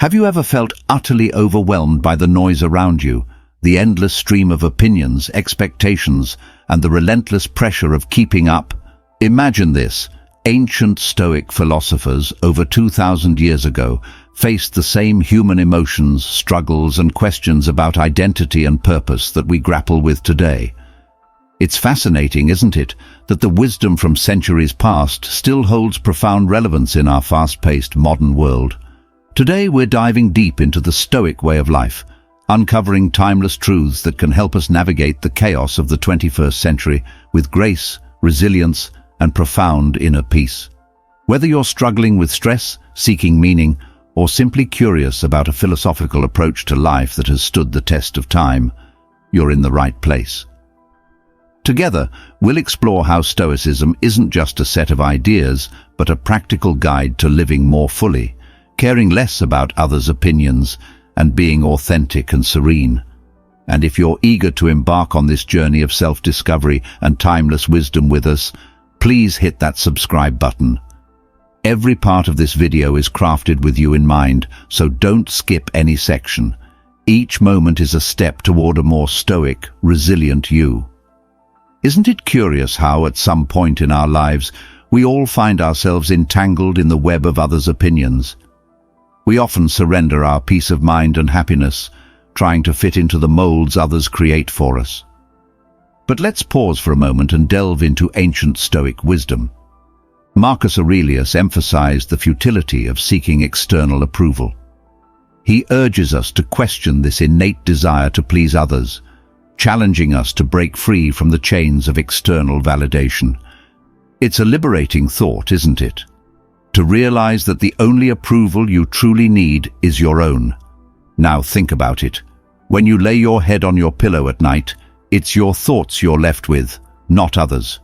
Have you ever felt utterly overwhelmed by the noise around you, the endless stream of opinions, expectations, and the relentless pressure of keeping up? Imagine this. Ancient Stoic philosophers over 2,000 years ago faced the same human emotions, struggles, and questions about identity and purpose that we grapple with today. It's fascinating, isn't it, that the wisdom from centuries past still holds profound relevance in our fast-paced modern world. Today we're diving deep into the Stoic way of life, uncovering timeless truths that can help us navigate the chaos of the 21st century with grace, resilience, and profound inner peace. Whether you're struggling with stress, seeking meaning, or simply curious about a philosophical approach to life that has stood the test of time, you're in the right place. Together, we'll explore how Stoicism isn't just a set of ideas, but a practical guide to living more fully, caring less about others' opinions, and being authentic and serene. And if you're eager to embark on this journey of self-discovery and timeless wisdom with us, please hit that subscribe button. Every part of this video is crafted with you in mind, so don't skip any section. Each moment is a step toward a more stoic, resilient you. Isn't it curious how, at some point in our lives, we all find ourselves entangled in the web of others' opinions? We often surrender our peace of mind and happiness, trying to fit into the molds others create for us. But let's pause for a moment and delve into ancient Stoic wisdom. Marcus Aurelius emphasized the futility of seeking external approval. He urges us to question this innate desire to please others, challenging us to break free from the chains of external validation. It's a liberating thought, isn't it? To realize that the only approval you truly need is your own. Now think about it. When you lay your head on your pillow at night, it's your thoughts you're left with, not others.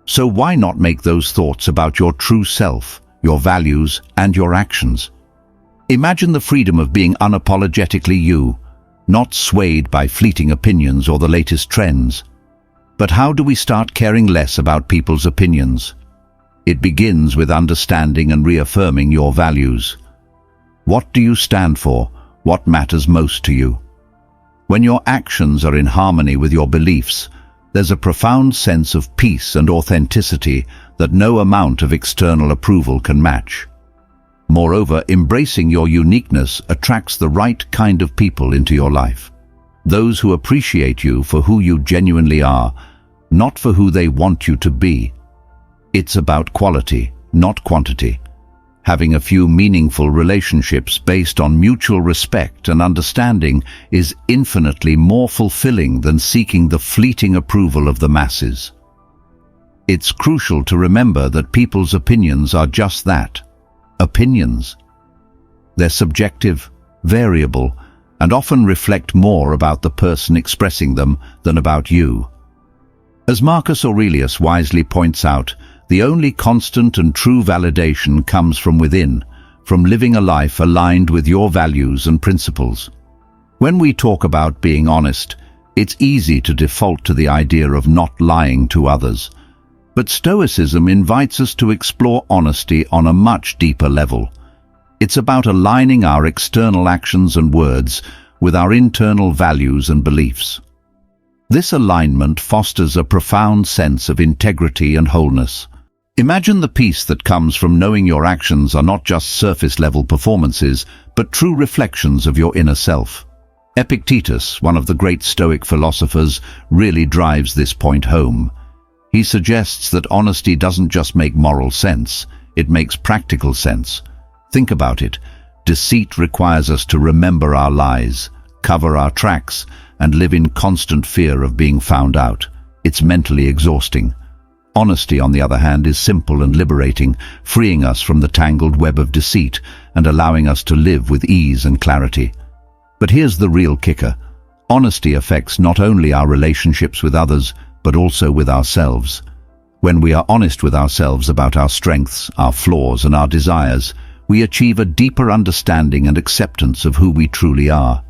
So why not make those thoughts about your true self, your values, and your actions? Imagine the freedom of being unapologetically you, not swayed by fleeting opinions or the latest trends. But how do we start caring less about people's opinions? It begins with understanding and reaffirming your values. What do you stand for? What matters most to you? When your actions are in harmony with your beliefs, there's a profound sense of peace and authenticity that no amount of external approval can match. Moreover, embracing your uniqueness attracts the right kind of people into your life. Those who appreciate you for who you genuinely are, not for who they want you to be. It's about quality, not quantity. Having a few meaningful relationships based on mutual respect and understanding is infinitely more fulfilling than seeking the fleeting approval of the masses. It's crucial to remember that people's opinions are just that, opinions. They're subjective, variable, and often reflect more about the person expressing them than about you. As Marcus Aurelius wisely points out, the only constant and true validation comes from within, from living a life aligned with your values and principles. When we talk about being honest, it's easy to default to the idea of not lying to others. But Stoicism invites us to explore honesty on a much deeper level. It's about aligning our external actions and words with our internal values and beliefs. This alignment fosters a profound sense of integrity and wholeness. Imagine the peace that comes from knowing your actions are not just surface-level performances, but true reflections of your inner self. Epictetus, one of the great Stoic philosophers, really drives this point home. He suggests that honesty doesn't just make moral sense, it makes practical sense. Think about it. Deceit requires us to remember our lies, cover our tracks, and live in constant fear of being found out. It's mentally exhausting. Honesty, on the other hand, is simple and liberating, freeing us from the tangled web of deceit and allowing us to live with ease and clarity. But here's the real kicker. Honesty affects not only our relationships with others, but also with ourselves. When we are honest with ourselves about our strengths, our flaws, and our desires, we achieve a deeper understanding and acceptance of who we truly are.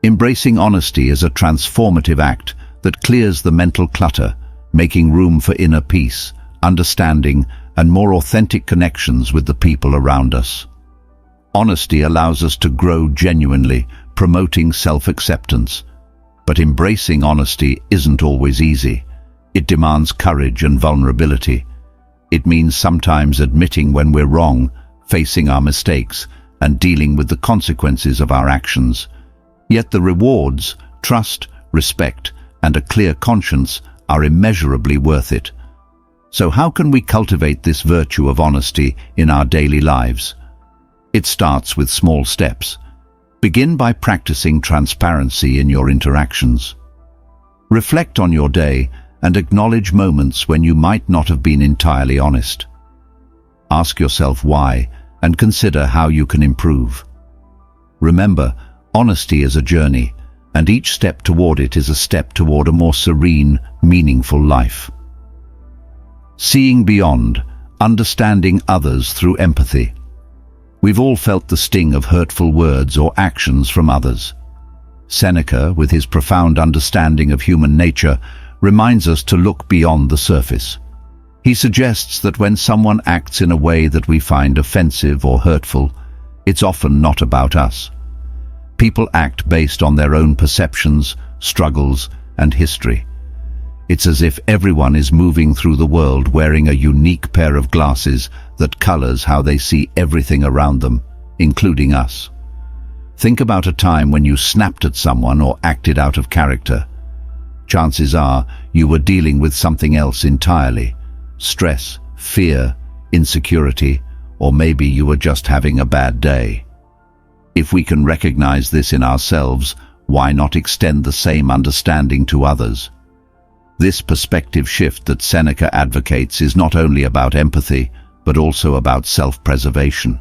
Embracing honesty is a transformative act that clears the mental clutter, making room for inner peace, understanding, and more authentic connections with the people around us. Honesty allows us to grow genuinely, promoting self-acceptance. But embracing honesty isn't always easy. It demands courage and vulnerability. It means sometimes admitting when we're wrong, facing our mistakes, and dealing with the consequences of our actions. Yet the rewards, trust, respect, and a clear conscience are immeasurably worth it. So how can we cultivate this virtue of honesty in our daily lives? It starts with small steps. Begin by practicing transparency in your interactions. Reflect on your day and acknowledge moments when you might not have been entirely honest. Ask yourself why and consider how you can improve. Remember, honesty is a journey, and each step toward it is a step toward a more serene, meaningful life. Seeing beyond, understanding others through empathy. We've all felt the sting of hurtful words or actions from others. Seneca, with his profound understanding of human nature, reminds us to look beyond the surface. He suggests that when someone acts in a way that we find offensive or hurtful, it's often not about us. People act based on their own perceptions, struggles, and history. It's as if everyone is moving through the world wearing a unique pair of glasses that colors how they see everything around them, including us. Think about a time when you snapped at someone or acted out of character. Chances are you were dealing with something else entirely. Stress, fear, insecurity, or maybe you were just having a bad day. If we can recognize this in ourselves, why not extend the same understanding to others? This perspective shift that Seneca advocates is not only about empathy, but also about self-preservation.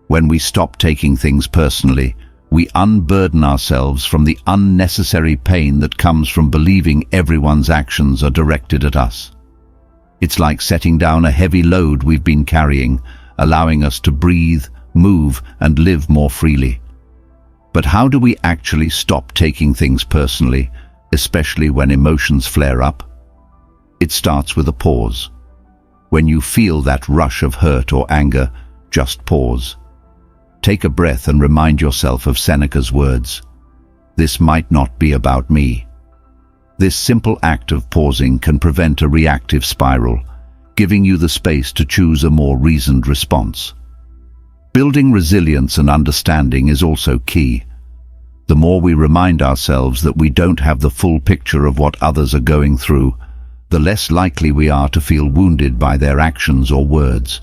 When we stop taking things personally, we unburden ourselves from the unnecessary pain that comes from believing everyone's actions are directed at us. It's like setting down a heavy load we've been carrying, allowing us to breathe, move, and live more freely. But how do we actually stop taking things personally, especially when emotions flare up? It starts with a pause. When you feel that rush of hurt or anger, just pause. Take a breath and remind yourself of Seneca's words. This might not be about me. This simple act of pausing can prevent a reactive spiral, giving you the space to choose a more reasoned response. Building resilience and understanding is also key. The more we remind ourselves that we don't have the full picture of what others are going through, the less likely we are to feel wounded by their actions or words.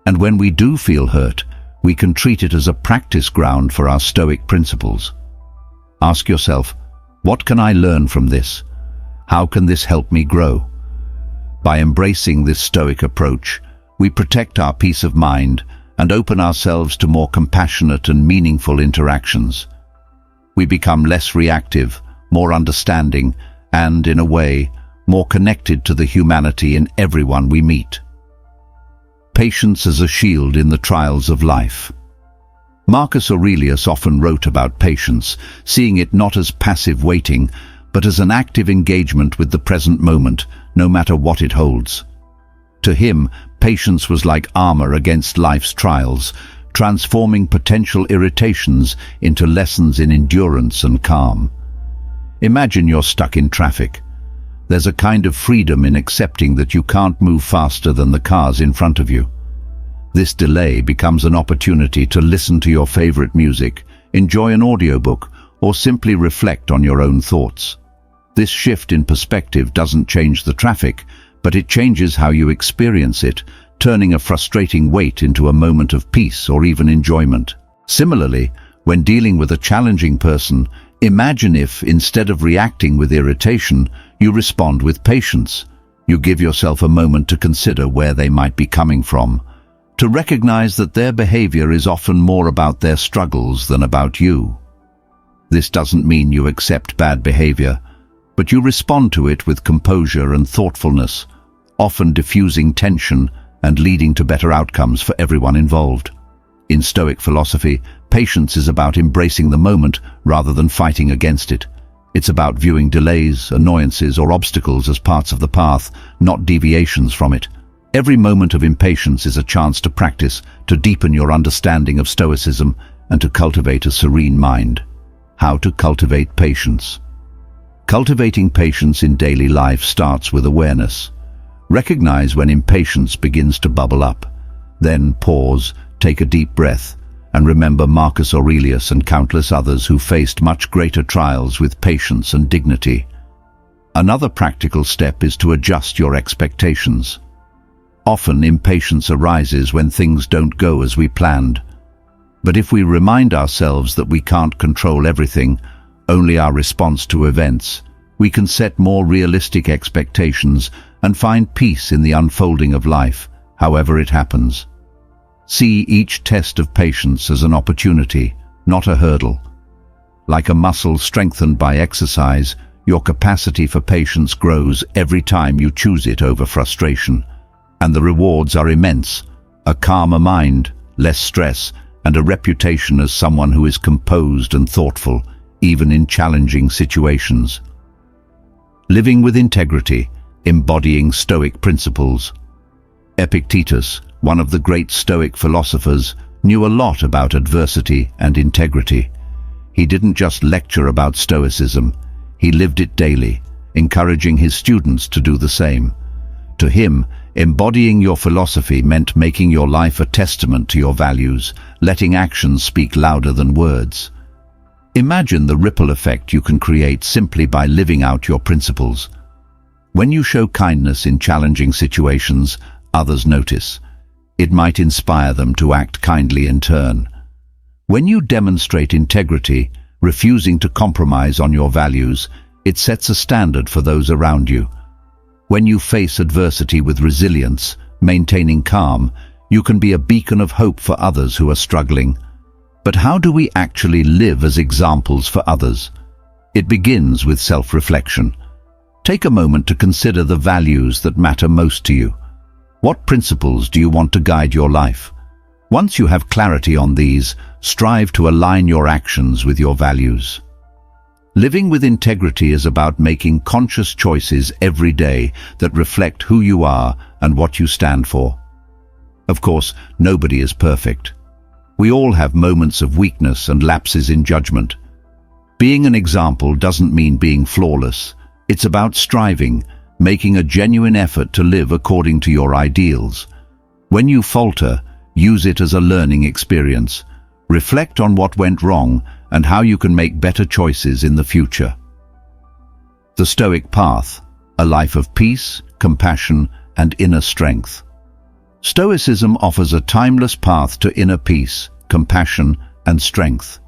And when we do feel hurt, we can treat it as a practice ground for our Stoic principles. Ask yourself, what can I learn from this? How can this help me grow? By embracing this Stoic approach, we protect our peace of mind and open ourselves to more compassionate and meaningful interactions. We become less reactive, more understanding, and, in a way, more connected to the humanity in everyone we meet. Patience as a shield in the trials of life. Marcus Aurelius often wrote about patience, seeing it not as passive waiting, but as an active engagement with the present moment, no matter what it holds. To him, patience was like armor against life's trials, transforming potential irritations into lessons in endurance and calm. Imagine you're stuck in traffic. There's a kind of freedom in accepting that you can't move faster than the cars in front of you. This delay becomes an opportunity to listen to your favorite music, enjoy an audiobook, or simply reflect on your own thoughts. This shift in perspective doesn't change the traffic, but it changes how you experience it, turning a frustrating wait into a moment of peace or even enjoyment. Similarly, when dealing with a challenging person, imagine if, instead of reacting with irritation, you respond with patience. You give yourself a moment to consider where they might be coming from, to recognize that their behavior is often more about their struggles than about you. This doesn't mean you accept bad behavior, but you respond to it with composure and thoughtfulness, often diffusing tension and leading to better outcomes for everyone involved. In Stoic philosophy, patience is about embracing the moment rather than fighting against it. It's about viewing delays, annoyances, or obstacles as parts of the path, not deviations from it. Every moment of impatience is a chance to practice, to deepen your understanding of Stoicism, and to cultivate a serene mind. How to cultivate patience? Cultivating patience in daily life starts with awareness. Recognize when impatience begins to bubble up. Then pause, take a deep breath, and remember Marcus Aurelius and countless others who faced much greater trials with patience and dignity. Another practical step is to adjust your expectations. Often impatience arises when things don't go as we planned. But if we remind ourselves that we can't control everything, only our response to events, we can set more realistic expectations and find peace in the unfolding of life, however it happens. See each test of patience as an opportunity, not a hurdle. Like a muscle strengthened by exercise, your capacity for patience grows every time you choose it over frustration. And the rewards are immense: a calmer mind, less stress, and a reputation as someone who is composed and thoughtful, even in challenging situations. Living with integrity, embodying Stoic principles. Epictetus, one of the great Stoic philosophers, knew a lot about adversity and integrity. He didn't just lecture about Stoicism, he lived it daily, encouraging his students to do the same. To him, embodying your philosophy meant making your life a testament to your values, letting actions speak louder than words. Imagine the ripple effect you can create simply by living out your principles. When you show kindness in challenging situations, others notice. It might inspire them to act kindly in turn. When you demonstrate integrity, refusing to compromise on your values, it sets a standard for those around you. When you face adversity with resilience, maintaining calm, you can be a beacon of hope for others who are struggling. But how do we actually live as examples for others? It begins with self-reflection. Take a moment to consider the values that matter most to you. What principles do you want to guide your life? Once you have clarity on these, strive to align your actions with your values. Living with integrity is about making conscious choices every day that reflect who you are and what you stand for. Of course, nobody is perfect. We all have moments of weakness and lapses in judgment. Being an example doesn't mean being flawless. It's about striving, making a genuine effort to live according to your ideals. When you falter, use it as a learning experience. Reflect on what went wrong and how you can make better choices in the future. The Stoic Path, a life of peace, compassion, and inner strength. Stoicism offers a timeless path to inner peace, compassion, and strength.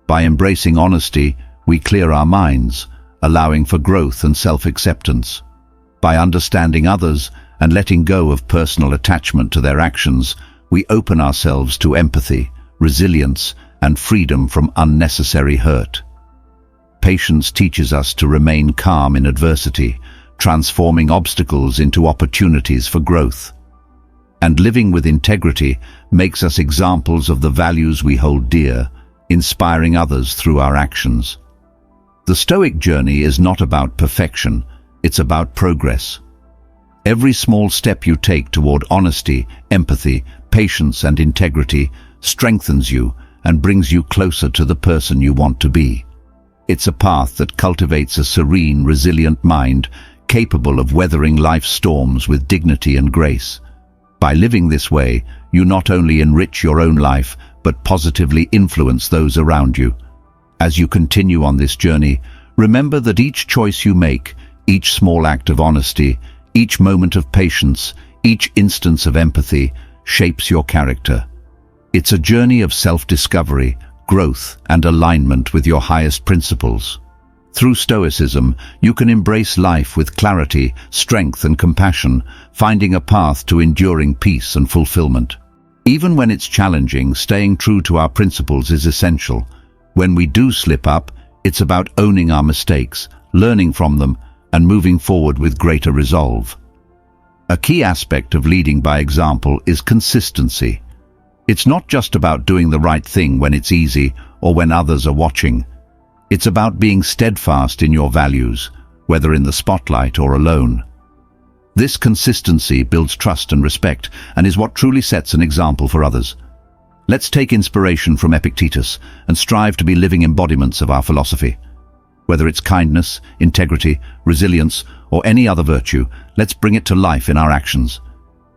By embracing honesty, we clear our minds, allowing for growth and self-acceptance. By understanding others and letting go of personal attachment to their actions, we open ourselves to empathy, resilience, and freedom from unnecessary hurt. Patience teaches us to remain calm in adversity, transforming obstacles into opportunities for growth. And living with integrity makes us examples of the values we hold dear, inspiring others through our actions. The Stoic journey is not about perfection, it's about progress. Every small step you take toward honesty, empathy, patience, and integrity strengthens you and brings you closer to the person you want to be. It's a path that cultivates a serene, resilient mind, capable of weathering life's storms with dignity and grace. By living this way, you not only enrich your own life, but positively influence those around you. As you continue on this journey, remember that each choice you make, each small act of honesty, each moment of patience, each instance of empathy, shapes your character. It's a journey of self-discovery, growth, and alignment with your highest principles. Through Stoicism, you can embrace life with clarity, strength, and compassion, finding a path to enduring peace and fulfillment. Even when it's challenging, staying true to our principles is essential. When we do slip up, it's about owning our mistakes, learning from them, and moving forward with greater resolve. A key aspect of leading by example is consistency. It's not just about doing the right thing when it's easy or when others are watching. It's about being steadfast in your values, whether in the spotlight or alone. This consistency builds trust and respect and is what truly sets an example for others. Let's take inspiration from Epictetus and strive to be living embodiments of our philosophy. Whether it's kindness, integrity, resilience, or any other virtue, let's bring it to life in our actions.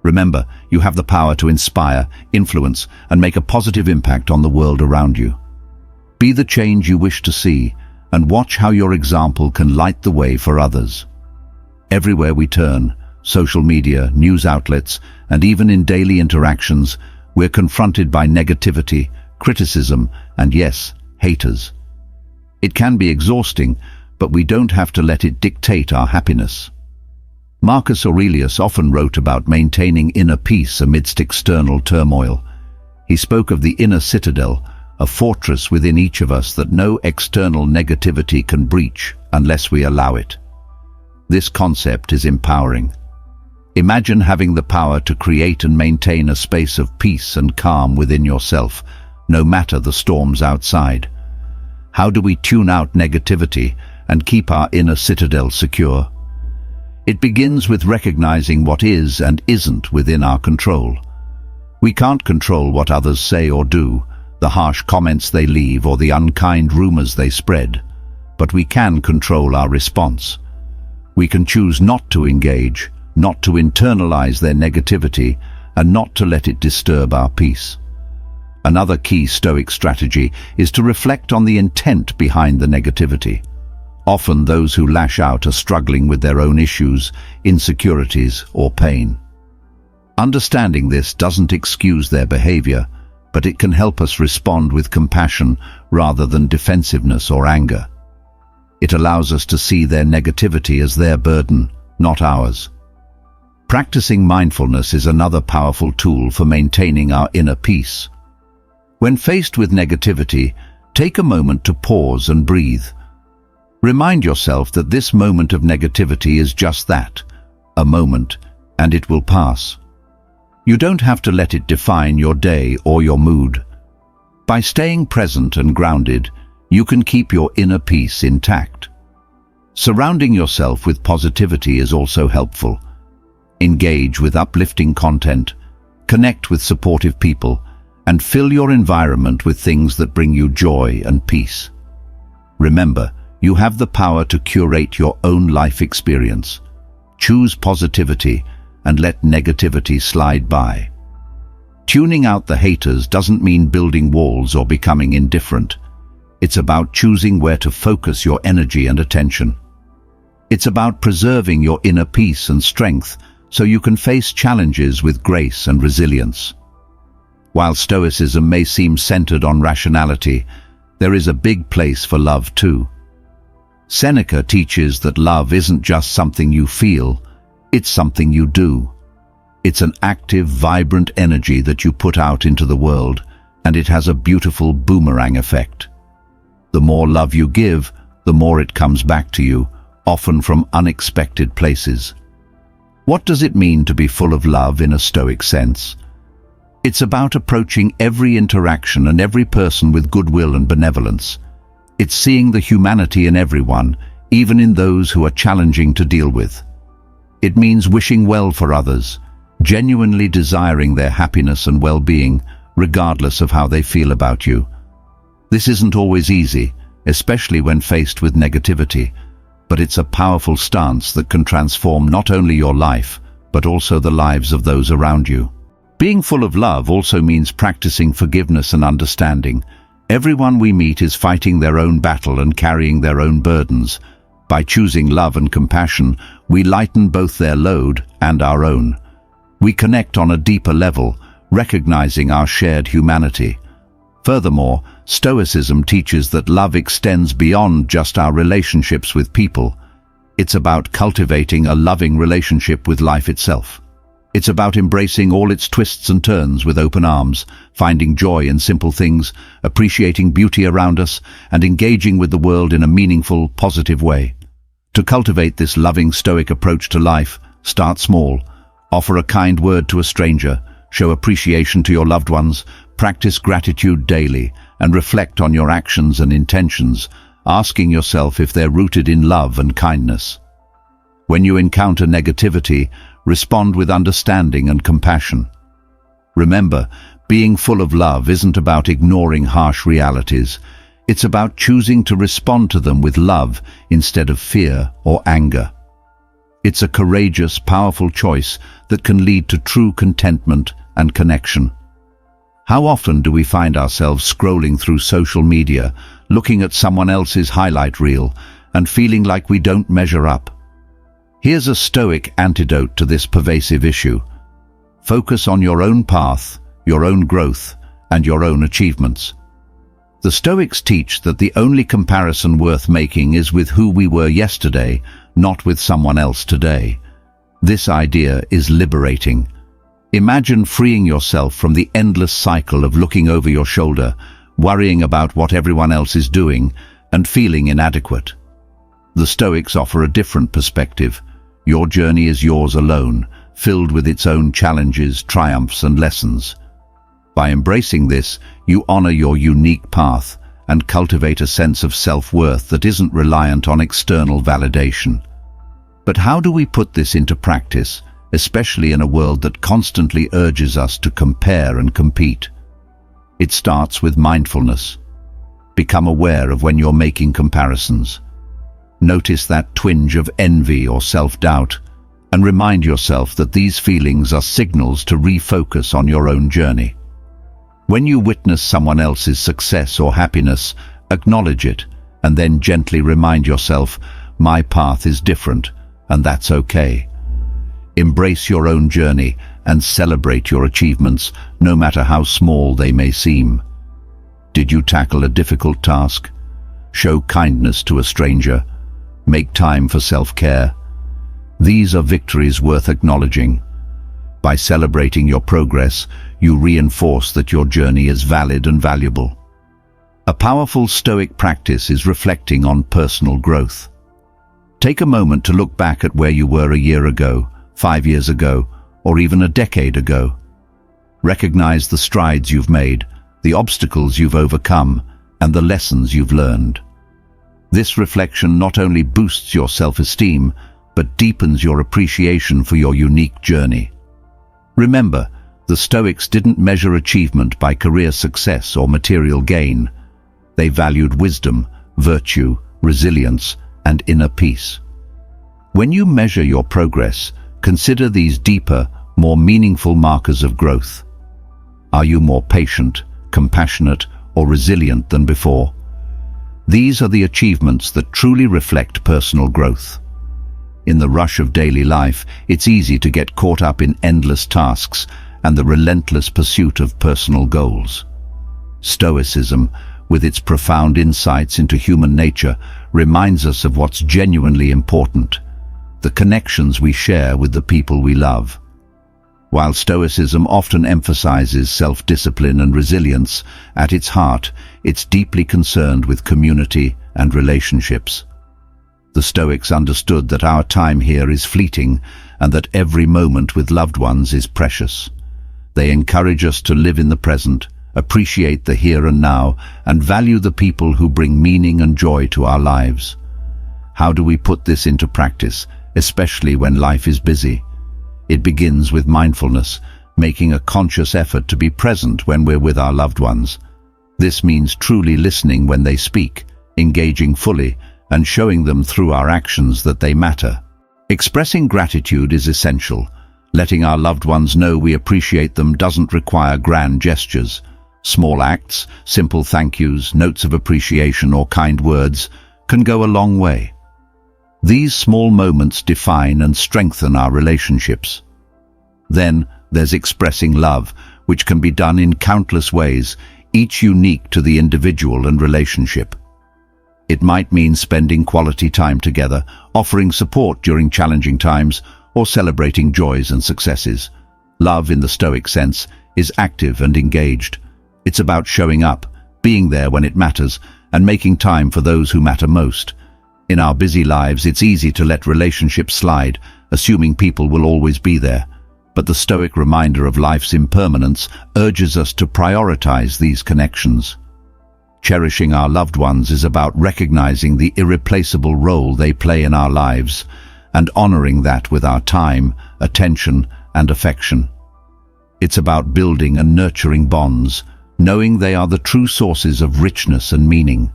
Remember, you have the power to inspire, influence, and make a positive impact on the world around you. Be the change you wish to see, and watch how your example can light the way for others. Everywhere we turn, social media, news outlets, and even in daily interactions, we're confronted by negativity, criticism, and yes, haters. It can be exhausting, but we don't have to let it dictate our happiness. Marcus Aurelius often wrote about maintaining inner peace amidst external turmoil. He spoke of the inner citadel, a fortress within each of us that no external negativity can breach unless we allow it. This concept is empowering. Imagine having the power to create and maintain a space of peace and calm within yourself, no matter the storms outside. How do we tune out negativity and keep our inner citadel secure? It begins with recognizing what is and isn't within our control. We can't control what others say or do, the harsh comments they leave or the unkind rumors they spread, but we can control our response. We can choose not to engage, not to internalize their negativity, and not to let it disturb our peace. Another key Stoic strategy is to reflect on the intent behind the negativity. Often those who lash out are struggling with their own issues, insecurities, or pain. Understanding this doesn't excuse their behavior, but it can help us respond with compassion rather than defensiveness or anger. It allows us to see their negativity as their burden, not ours. Practicing mindfulness is another powerful tool for maintaining our inner peace. When faced with negativity, take a moment to pause and breathe. Remind yourself that this moment of negativity is just that, a moment, and it will pass. You don't have to let it define your day or your mood. By staying present and grounded, you can keep your inner peace intact. Surrounding yourself with positivity is also helpful. Engage with uplifting content, connect with supportive people, and fill your environment with things that bring you joy and peace. Remember, you have the power to curate your own life experience. Choose positivity and let negativity slide by. Tuning out the haters doesn't mean building walls or becoming indifferent. It's about choosing where to focus your energy and attention. It's about preserving your inner peace and strength so you can face challenges with grace and resilience. While Stoicism may seem centered on rationality, there is a big place for love too. Seneca teaches that love isn't just something you feel, it's something you do. It's an active, vibrant energy that you put out into the world, and it has a beautiful boomerang effect. The more love you give, the more it comes back to you, often from unexpected places. What does it mean to be full of love in a Stoic sense? It's about approaching every interaction and every person with goodwill and benevolence. It's seeing the humanity in everyone, even in those who are challenging to deal with. It means wishing well for others, genuinely desiring their happiness and well-being, regardless of how they feel about you. This isn't always easy, especially when faced with negativity, but it's a powerful stance that can transform not only your life, but also the lives of those around you. Being full of love also means practicing forgiveness and understanding. Everyone we meet is fighting their own battle and carrying their own burdens. By choosing love and compassion, we lighten both their load and our own. We connect on a deeper level, recognizing our shared humanity. Furthermore, Stoicism teaches that love extends beyond just our relationships with people. It's about cultivating a loving relationship with life itself. It's about embracing all its twists and turns with open arms, finding joy in simple things, appreciating beauty around us, and engaging with the world in a meaningful, positive way. To cultivate this loving Stoic approach to life, start small. Offer a kind word to a stranger, show appreciation to your loved ones, practice gratitude daily, and reflect on your actions and intentions, asking yourself if they're rooted in love and kindness. When you encounter negativity, Respond with understanding and compassion. Remember, being full of love isn't about ignoring harsh realities. It's about choosing to respond to them with love instead of fear or anger. It's a courageous, powerful choice that can lead to true contentment and connection. How often do we find ourselves scrolling through social media, looking at someone else's highlight reel, and feeling like we don't measure up? Here's a Stoic antidote to this pervasive issue. Focus on your own path, your own growth, and your own achievements. The Stoics teach that the only comparison worth making is with who we were yesterday, not with someone else today. This idea is liberating. Imagine freeing yourself from the endless cycle of looking over your shoulder, worrying about what everyone else is doing, and feeling inadequate. The Stoics offer a different perspective. Your journey is yours alone, filled with its own challenges, triumphs, and lessons. By embracing this, you honor your unique path and cultivate a sense of self-worth that isn't reliant on external validation. But how do we put this into practice, especially in a world that constantly urges us to compare and compete? It starts with mindfulness. Become aware of when you're making comparisons. Notice that twinge of envy or self-doubt, and remind yourself that these feelings are signals to refocus on your own journey. When you witness someone else's success or happiness, acknowledge it, and then gently remind yourself, my path is different, and that's okay. Embrace your own journey and celebrate your achievements, no matter how small they may seem. Did you tackle a difficult task? Show kindness to a stranger. Make time for self-care. These are victories worth acknowledging. By celebrating your progress, you reinforce that your journey is valid and valuable. A powerful Stoic practice is reflecting on personal growth. Take a moment to look back at where you were a year ago, 5 years ago, or even a decade ago. Recognize the strides you've made, the obstacles you've overcome, and the lessons you've learned. This reflection not only boosts your self-esteem, but deepens your appreciation for your unique journey. Remember, the Stoics didn't measure achievement by career success or material gain. They valued wisdom, virtue, resilience, and inner peace. When you measure your progress, consider these deeper, more meaningful markers of growth. Are you more patient, compassionate, or resilient than before? These are the achievements that truly reflect personal growth. In the rush of daily life, it's easy to get caught up in endless tasks and the relentless pursuit of personal goals. Stoicism, with its profound insights into human nature, reminds us of what's genuinely important, the connections we share with the people we love. While Stoicism often emphasizes self-discipline and resilience, at its heart, it's deeply concerned with community and relationships. The Stoics understood that our time here is fleeting and that every moment with loved ones is precious. They encourage us to live in the present, appreciate the here and now, and value the people who bring meaning and joy to our lives. How do we put this into practice, especially when life is busy? It begins with mindfulness, making a conscious effort to be present when we're with our loved ones. This means truly listening when they speak, engaging fully, and showing them through our actions that they matter. Expressing gratitude is essential. Letting our loved ones know we appreciate them doesn't require grand gestures. Small acts, simple thank yous, notes of appreciation, or kind words can go a long way. These small moments define and strengthen our relationships. Then there's expressing love, which can be done in countless ways, each unique to the individual and relationship. It might mean spending quality time together, offering support during challenging times, or celebrating joys and successes. Love, in the Stoic sense, is active and engaged. It's about showing up, being there when it matters, and making time for those who matter most. In our busy lives, it's easy to let relationships slide, assuming people will always be there. But the Stoic reminder of life's impermanence urges us to prioritize these connections. Cherishing our loved ones is about recognizing the irreplaceable role they play in our lives, and honoring that with our time, attention, and affection. It's about building and nurturing bonds, knowing they are the true sources of richness and meaning.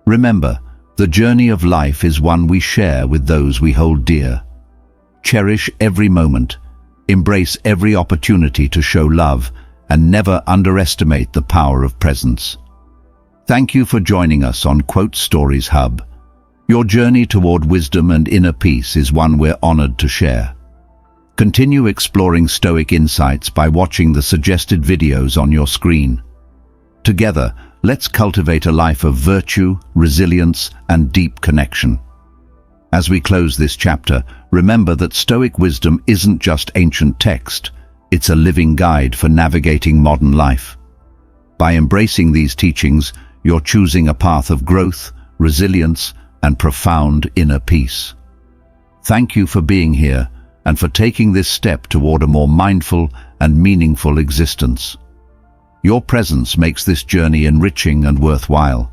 Remember, the journey of life is one we share with those we hold dear. Cherish every moment, embrace every opportunity to show love, and never underestimate the power of presence. Thank you for joining us on Quote Stories Hub. Your journey toward wisdom and inner peace is one we're honored to share. Continue exploring Stoic insights by watching the suggested videos on your screen. Together, let's cultivate a life of virtue, resilience, and deep connection. As we close this chapter, remember that Stoic wisdom isn't just ancient text, it's a living guide for navigating modern life. By embracing these teachings, you're choosing a path of growth, resilience, and profound inner peace. Thank you for being here and for taking this step toward a more mindful and meaningful existence. Your presence makes this journey enriching and worthwhile.